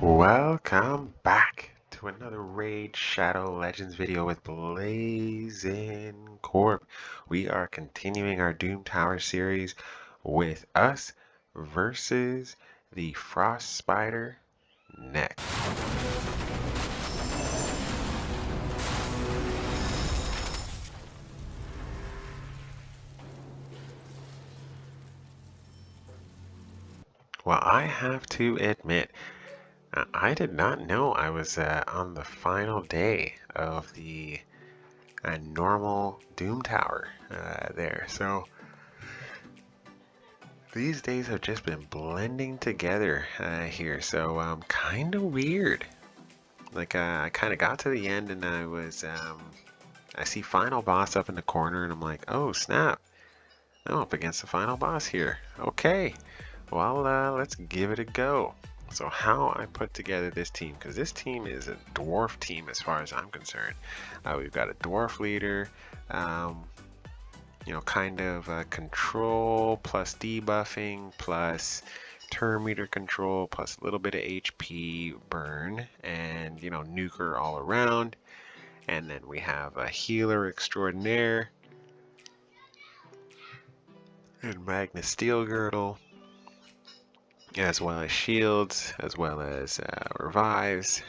Welcome back to another Raid Shadow Legends video with Blazing Corp. We are continuing our Doom Tower series with us versus the Frost Spider next. Well, I have to admit, I did not know I was on the final day of the normal Doom Tower there. So these days have just been blending together here. So kind of weird. Like I kind of got to the end and I see final boss up in the corner and I'm like, oh snap, I'm up against the final boss here. Okay, well let's give it a go. So how I put together this team, because this team is a dwarf team as far as I'm concerned. We've got a dwarf leader, kind of control plus debuffing plus turn meter control plus a little bit of HP burn and, nuker all around. And then we have a healer extraordinaire and Magnus Steel Girdle, as well as shields, as well as revives.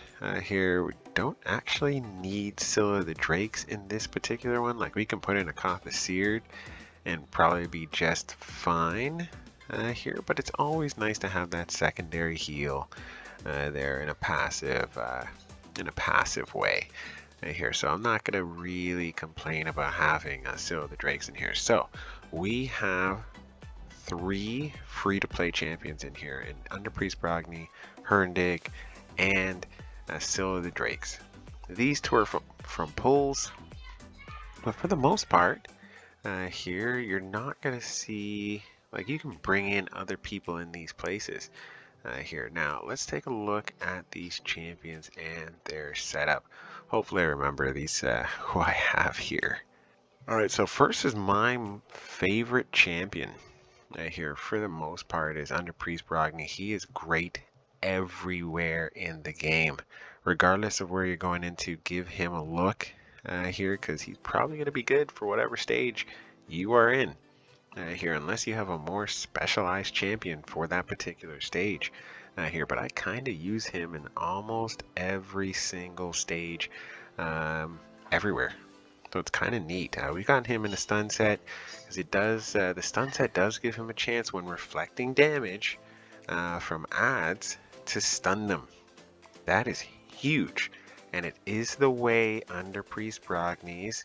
Here we don't actually need Scylla the Drakes in this particular one. Like we can put in a Kotha Seared and probably be just fine here, but it's always nice to have that secondary heal there in a passive way here. So I'm not gonna really complain about having Scylla the Drakes in here. So we have 3 free-to-play champions in here, in Underpriest Brogni, Herndig, and Scylla the Drakes. These 2 are from pulls, but for the most part, here you're not gonna see, like, you can bring in other people in these places here. Now let's take a look at these champions and their setup. Hopefully I remember these who I have here. Alright, so first is my favorite champion here for the most part is Underpriest Brogni. He is great everywhere in the game. Regardless of where you're going into, give him a look here, because he's probably going to be good for whatever stage you are in here, unless you have a more specialized champion for that particular stage here. But I kind of use him in almost every single stage everywhere. So it's kind of neat. We got him in the stun set because it does. The stun set does give him a chance when reflecting damage from adds to stun them. That is huge, and it is the way Underpriest Brogni's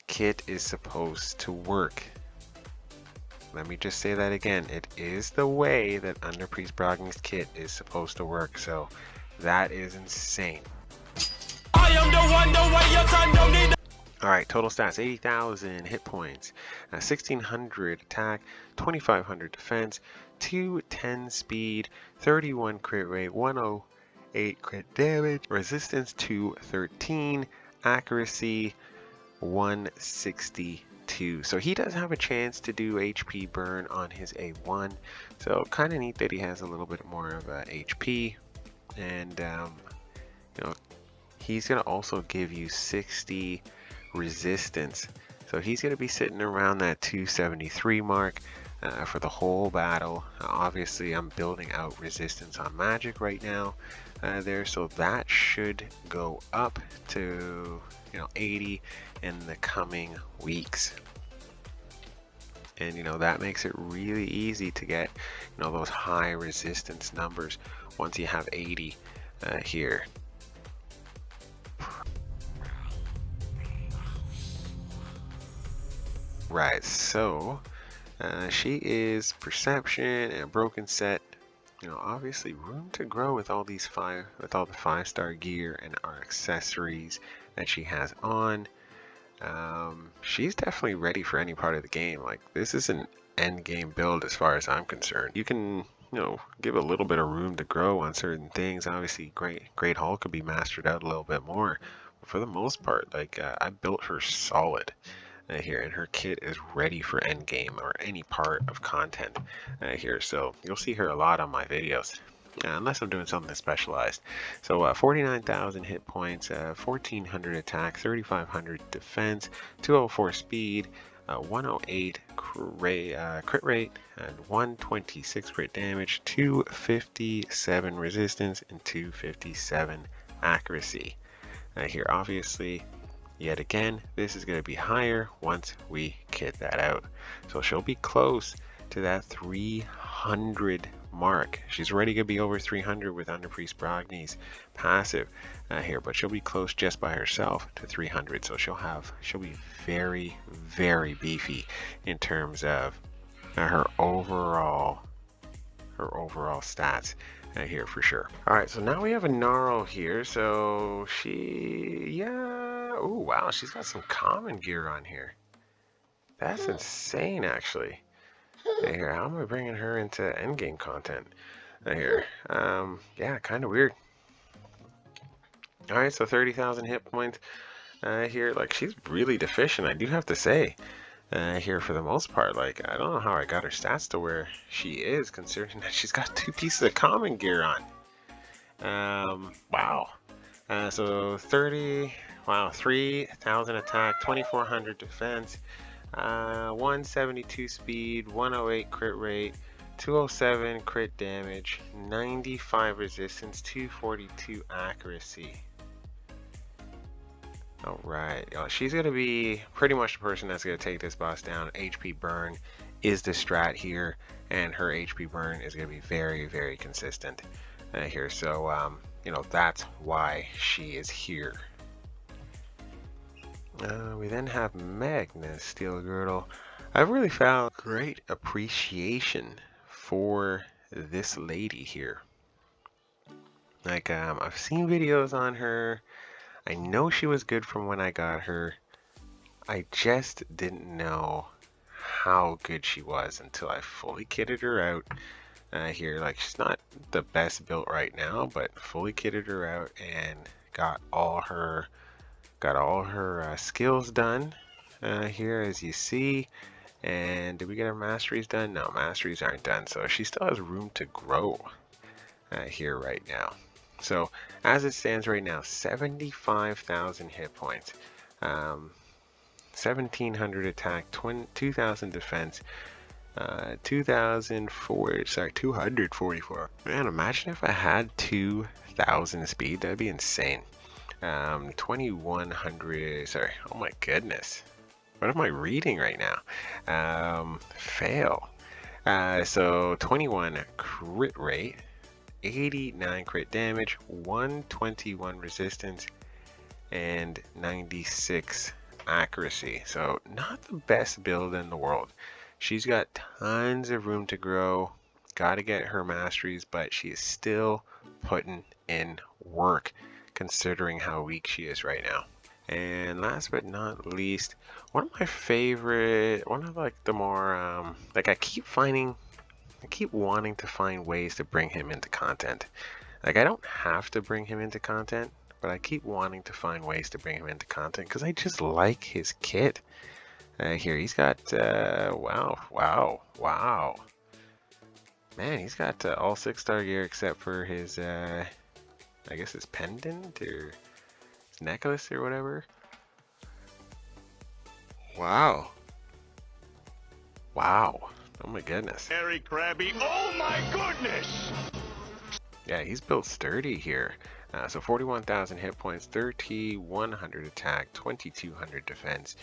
kit is supposed to work. Let me just say that again. It is the way that Underpriest Brogni's kit is supposed to work. So that is insane. Alright, total stats, 80,000 hit points, 1,600 attack, 2,500 defense, 210 speed, 31 crit rate, 108 crit damage, resistance 213, accuracy 162. So he does have a chance to do HP burn on his A1, so kind of neat that he has a little bit more of HP, and he's going to also give you 60 resistance. So he's going to be sitting around that 273 mark for the whole battle. Obviously, I'm building out resistance on magic right now there, so that should go up to 80 in the coming weeks. And that makes it really easy to get those high resistance numbers once you have 80 here. Right, so she is perception and broken set. Obviously room to grow with all these the 5-star gear and our accessories that she has on. She's definitely ready for any part of the game. Like, this is an end game build as far as I'm concerned. You can give a little bit of room to grow on certain things. Obviously Great Hall could be mastered out a little bit more, but for the most part, like, I built her solid here, and her kit is ready for endgame or any part of content here. So you'll see her a lot on my videos. unless I'm doing something specialized. So 49,000 hit points, 1,400 attack, 3,500 defense, 204 speed, 108 crit rate, and 126 crit damage, 257 resistance, and 257 accuracy. Here, obviously, yet again, this is going to be higher once we kit that out. So she'll be close to that 300 mark. She's already going to be over 300 with Underpriest Brogni's passive here, but she'll be close just by herself to 300. So she'll be very, very beefy in terms of her overall stats here for sure. All right, so now we have a Gnarl here. So oh wow, she's got some common gear on here. That's insane, actually. Here, how am I bringing her into endgame content? Here, yeah, kind of weird. All right, so 30,000 hit points here. Like, she's really deficient, I do have to say. Here for the most part, like, I don't know how I got her stats to where she is, considering that she's got 2 pieces of common gear on. Wow. So 3,000 attack, 2,400 defense, 172 speed, 108 crit rate, 207 crit damage, 95 resistance, 242 accuracy. Alright, she's going to be pretty much the person that's going to take this boss down. HP burn is the strat here, and her HP burn is going to be very, very consistent here. So, you know, that's why she is here. We then have Magnus Steel Girdle. I've really found great appreciation for this lady here. Like, I've seen videos on her. I know she was good from when I got her. I just didn't know how good she was until I fully kitted her out here. Like, she's not the best built right now, but fully kitted her out and got all her skills done here, as you see. And did we get our masteries done? No, masteries aren't done, so she still has room to grow here right now. So as it stands right now, 75,000 hit points, 1,700 attack, 2,000 defense, 244. Man, imagine if I had 2,000 speed. That'd be insane. 2,100. Sorry. Oh my goodness. What am I reading right now? Fail. So 21 crit rate, 89 crit damage, 121 resistance, and 96 accuracy. So not the best build in the world. She's got tons of room to grow. Got to get her masteries, but she is still putting in work considering how weak she is right now. And last but not least, one of like the more like I keep wanting to find ways to bring him into content. Like, I don't have to bring him into content, but I keep wanting to find ways to bring him into content because I just like his kit. Here he's got wow, man, he's got all 6-star gear except for his I guess his pendant or his necklace or whatever. Wow. Oh my goodness. Very crabby. Oh my goodness! Yeah, he's built sturdy here. So 41,000 hit points, 3,100 attack, 2,200 defense,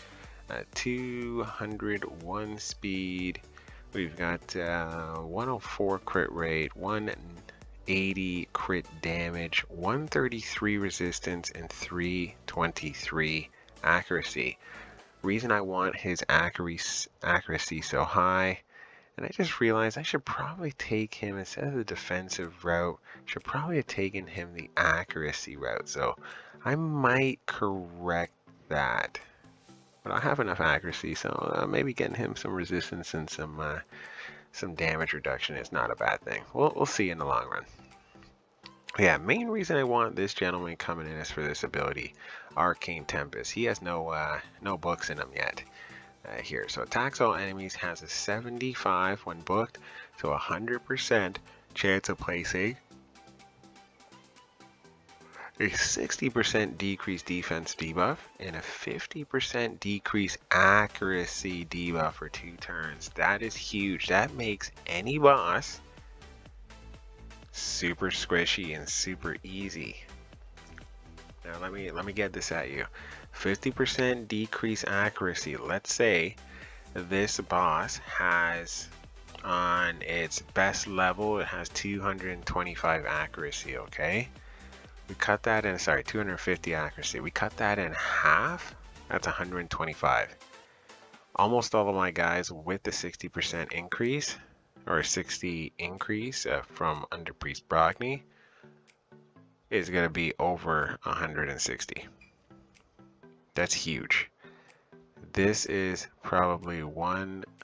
201 speed. We've got 104 crit rate, 180 crit damage, 133 resistance, and 323 accuracy. Reason I want his accuracy so high, and I just realized I should probably take him, instead of the defensive route, should probably have taken him the accuracy route. So I might correct that. But I have enough accuracy, so maybe getting him some resistance and some damage reduction is not a bad thing. We'll see in the long run. Yeah, main reason I want this gentleman coming in is for this ability, Arcane Tempest. He has no books in him yet. Here, so attacks all enemies, has a 75 when booked, so 100% chance of placing a 60% decrease defense debuff, and a 50% decrease accuracy debuff for 2 turns. That is huge. That makes any boss super squishy and super easy. Now let me get this at you. 50% decrease accuracy. Let's say this boss has, on its best level, it has 225 accuracy, okay? We cut that in, sorry, 250 accuracy. We cut that in half, that's 125. Almost all of my guys with the 60% increase, or 60 increase from Underpriest Brogni, is going to be over 160. That's huge. This is probably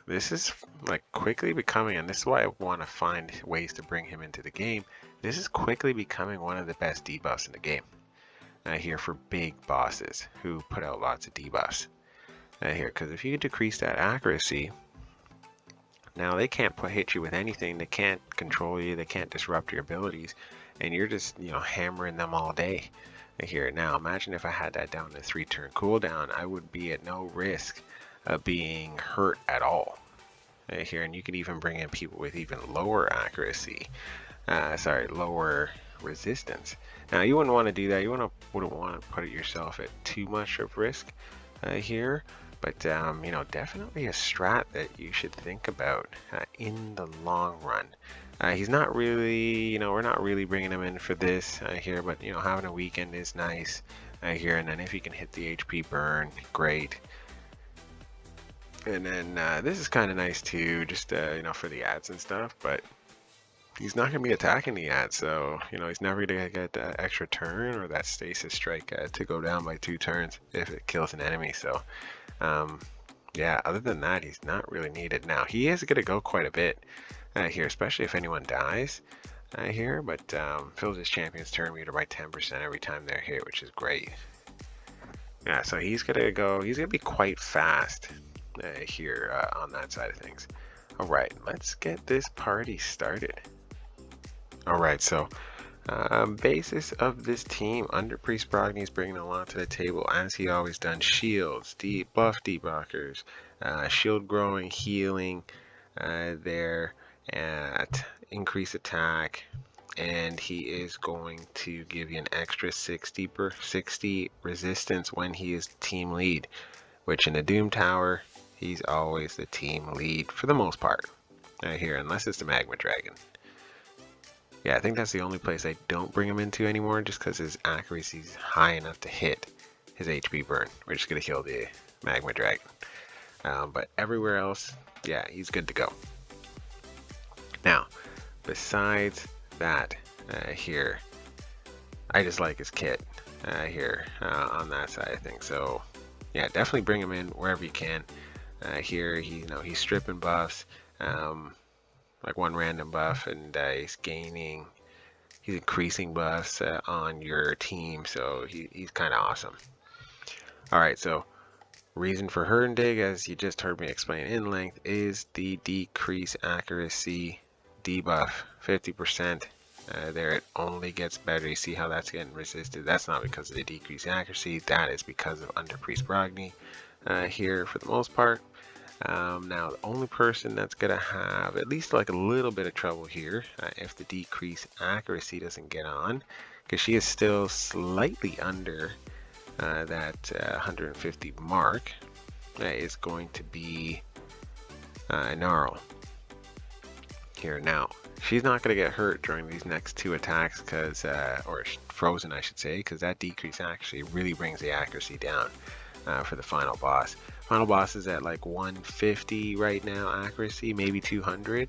this is like quickly becoming, and this is why I want to find ways to bring him into the game. This is quickly becoming one of the best debuffs in the game. Here for big bosses who put out lots of debuffs. Here, because if you decrease that accuracy, now they can't hit you with anything. They can't control you. They can't disrupt your abilities, and you're just hammering them all day. Here, now imagine if I had that down to 3-turn cooldown, I would be at no risk of being hurt at all. Here, and you could even bring in people with even lower accuracy. Lower resistance. Now you wouldn't want to do that. You wouldn't want to put yourself at too much of risk here, but definitely a strat that you should think about in the long run. He's not really, we're not really bringing him in for this here, but having a weekend is nice here, and then if you can hit the HP burn, great. And then this is kind of nice too, just for the ads and stuff, but he's not going to be attacking the ad, so he's never going to get that extra turn or that stasis strike to go down by 2 turns if it kills an enemy. So yeah, other than that, he's not really needed. Now he is going to go quite a bit here, especially if anyone dies here, but fills his champion's turn meter by 10% every time they're hit, which is great. Yeah, so he's going to be quite fast here on that side of things. All right, let's get this party started. All right, so basis of this team, Underpriest Brogni is bringing a lot to the table, as he always done. Shields, buff debuffers, shield growing, healing there at increase attack, and he is going to give you an extra 60 resistance when he is team lead, which in the Doom Tower, he's always the team lead for the most part here, unless it's the Magma Dragon. Yeah, I think that's the only place I don't bring him into anymore, just because his accuracy is high enough to hit his HP burn, which is going to kill the Magma Dragon. But everywhere else, yeah, he's good to go. Now, besides that, here, I just like his kit here on that side of things. So, yeah, definitely bring him in wherever you can. Here, he's stripping buffs. Like one random buff, and he's increasing buffs on your team, so he's kind of awesome. Alright, so reason for Herndeg, as you just heard me explain in length, is the decrease accuracy debuff, 50%. There, it only gets better. You see how that's getting resisted? That's not because of the decreased accuracy, that is because of Underpriest Brogni here for the most part. Now, the only person that's going to have at least like a little bit of trouble here if the decreased accuracy doesn't get on, because she is still slightly under that 150 mark, is going to be Gnarl. Here now, she's not going to get hurt during these next 2 attacks, because or frozen I should say, because that decrease actually really brings the accuracy down for the final boss. Final boss is at like 150 right now accuracy, maybe 200.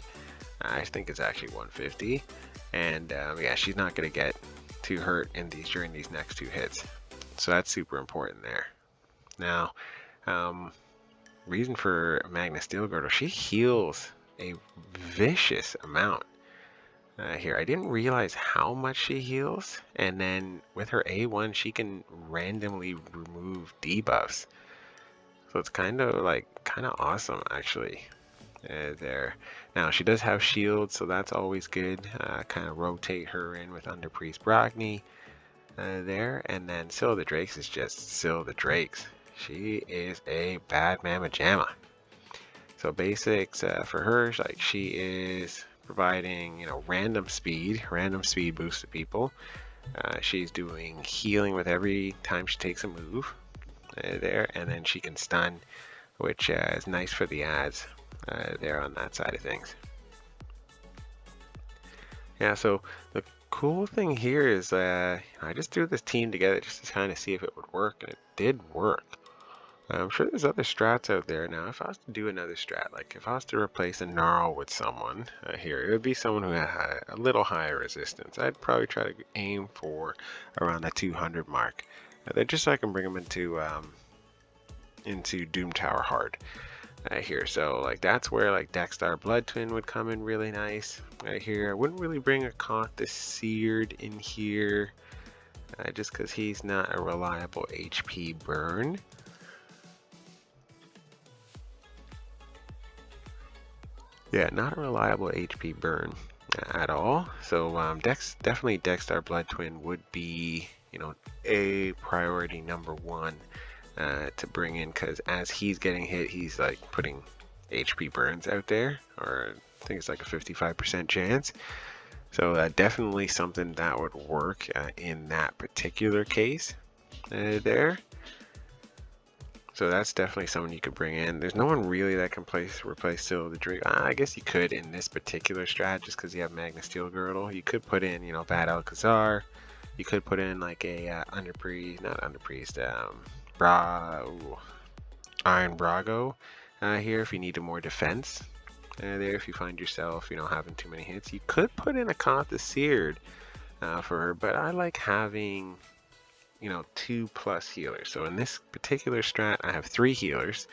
I think it's actually 150, and yeah, she's not going to get too hurt during these next 2 hits, so that's super important there. Now, reason for Magnus Steel Girdle, she heals a vicious amount here. I didn't realize how much she heals, and then with her A1 she can randomly remove debuffs, so it's kind of awesome actually there. Now she does have shields, so that's always good. Kind of rotate her in with Underpriest Brogni there, and then Scylla the Drakes is just Scylla the Drakes. She is a bad mamma jamma. So basics for her, like she is providing, you know, random speed boost to people. She's doing healing with every time she takes a move there, and then she can stun, which is nice for the ads there on that side of things. Yeah, so the cool thing here is I just threw this team together just to kind of see if it would work, and it did work. I'm sure there's other strats out there. Now, if I was to do another strat, like if I was to replace a Gnarl with someone here, it would be someone who had a little higher resistance. I'd probably try to aim for around the 200 mark. Just so I can bring them into Doom Tower hard here. So like that's where like Drexthar Bloodtwin would come in really nice here. I wouldn't really bring a Katabatic in here just because he's not a reliable HP burn. Yeah, not a reliable HP burn at all. So definitely Drexthar Bloodtwin would be, you know, a priority number one to bring in, because as he's getting hit, he's like putting HP burns out there, or I think it's like a 55% chance. So definitely something that would work in that particular case there. So that's definitely someone you could bring in. There's no one really that can replace Scylla the Drake. I guess you could in this particular strat, just because you have Magna Steel Girdle. You could put in, you know, Bad Alcazar. You could put in like a Iron Brago here if you needed more defense. There, if you find yourself, you know, having too many hits, you could put in a Katabatic for her. But I like having, you know, 2+ healers. So in this particular strat, I have 3 healers.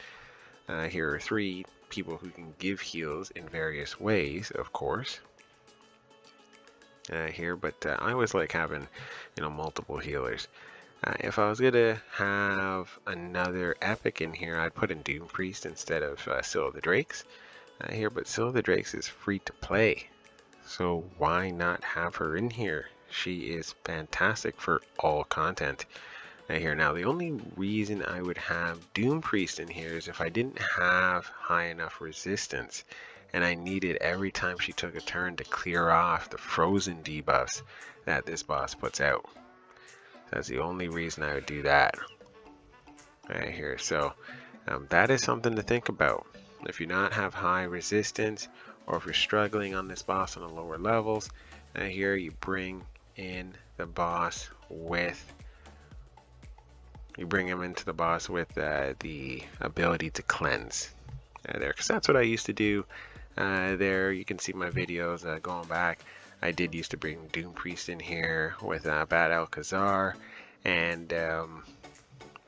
Here are 3 people who can give heals in various ways, of course. Here, but I always like having, you know, multiple healers. If I was gonna have another epic in here, I'd put in Doompriest instead of Scylla the Drakes here. But Scylla the Drakes is free to play, so why not have her in here? She is fantastic for all content here. Now, the only reason I would have Doompriest in here is if I didn't have high enough resistance and I needed every time she took a turn to clear off the frozen debuffs that this boss puts out. That's the only reason I would do that right here. So that is something to think about. If you not have high resistance, or if you're struggling on this boss on the lower levels, here you bring in the boss with, you bring him into the boss with the ability to cleanse there, because that's what I used to do there. You can see my videos going back. I did used to bring Doompriest in here with Bad Alcazar and Iron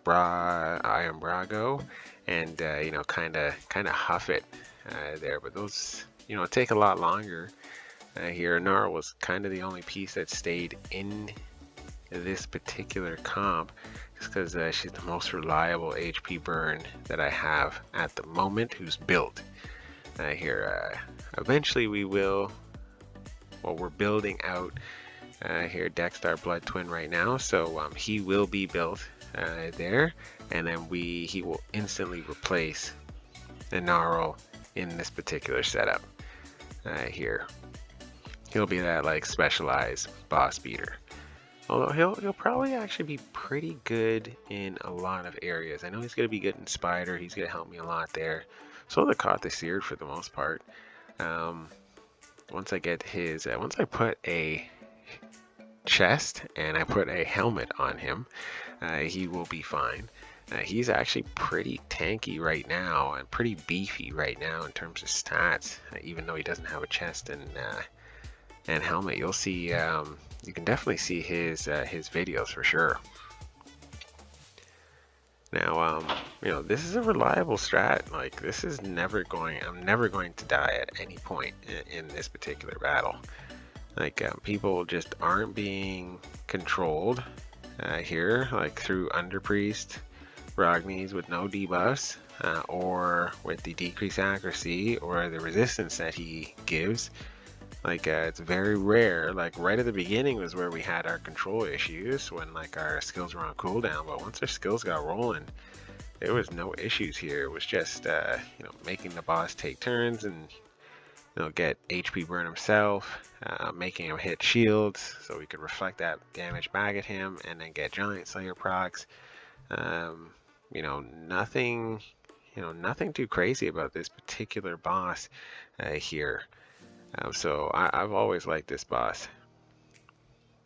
Brago, and you know, kind of huff it there. But those, you know, take a lot longer. Here, Nara was kind of the only piece that stayed in this particular comp, just because she's the most reliable HP burn that I have at the moment who's built here. Eventually we will, well, we're building out here Drexthar Bloodtwin right now, so he will be built there, and then he will instantly replace the Gnarl in this particular setup here. He'll be that like specialized boss beater. Although he'll probably actually be pretty good in a lot of areas. I know he's gonna be good in Spider. He's gonna help me a lot there. So the Katabatic for the most part. Once I get his, once I put a chest and I put a helmet on him, he will be fine. He's actually pretty tanky right now and pretty beefy right now in terms of stats. Even though he doesn't have a chest and helmet, you'll see. You can definitely see his videos for sure. Now, you know, this is a reliable strat. Like, this is never going. I'm never going to die at any point in this particular battle. Like, people just aren't being controlled here, like through Underpriest, Ragni's with no debuffs, or with the decreased accuracy or the resistance that he gives. Like it's very rare. Like right at the beginning was where we had our control issues when like our skills were on cooldown. But once our skills got rolling, there was no issues here. It was just you know, making the boss take turns and you know, get HP burn himself, making him hit shields so we could reflect that damage back at him, and then get Giant Slayer procs. You know, nothing too crazy about this particular boss here. So I've always liked this boss.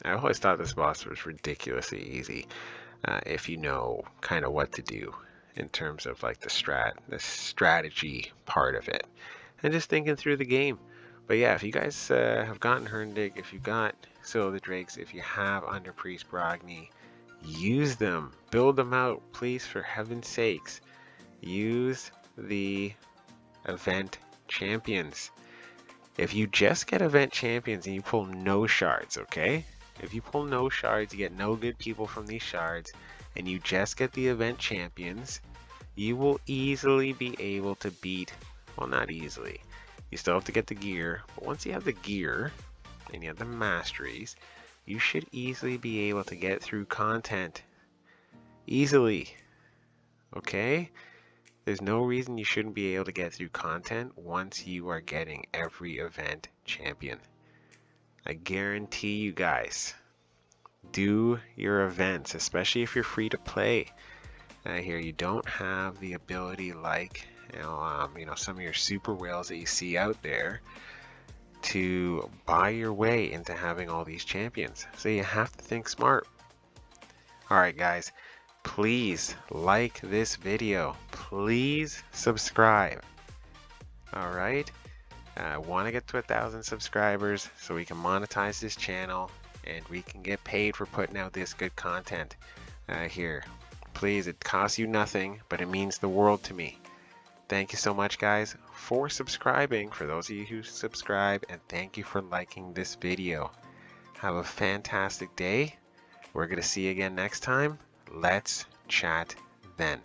I've always thought this boss was ridiculously easy if you know kind of what to do in terms of like the strategy part of it, and just thinking through the game. But yeah, if you guys have gotten Herndig, if you got Seal of the Drakes, if you have Underpriest Brogni, use them, build them out, please, for heaven's sakes. Use the event champions. If you just get event champions and you pull no shards, okay? If you pull no shards, you get no good people from these shards, and you just get the event champions, you will easily be able to beat, well, not easily. You still have to get the gear, but once you have the gear and you have the masteries, you should easily be able to get through content. Easily. Okay? There's no reason you shouldn't be able to get through content once you are getting every event champion. I guarantee you guys, do your events, especially if you're free to play. Here, you don't have the ability like you know, some of your super whales that you see out there to buy your way into having all these champions. So you have to think smart. Alright guys, please like this video. Please subscribe. Alright, I want to get to 1,000 subscribers so we can monetize this channel and we can get paid for putting out this good content here. Please, it costs you nothing, but it means the world to me. Thank you so much, guys, for subscribing, for those of you who subscribe, and thank you for liking this video. Have a fantastic day. We're going to see you again next time. Let's chat then.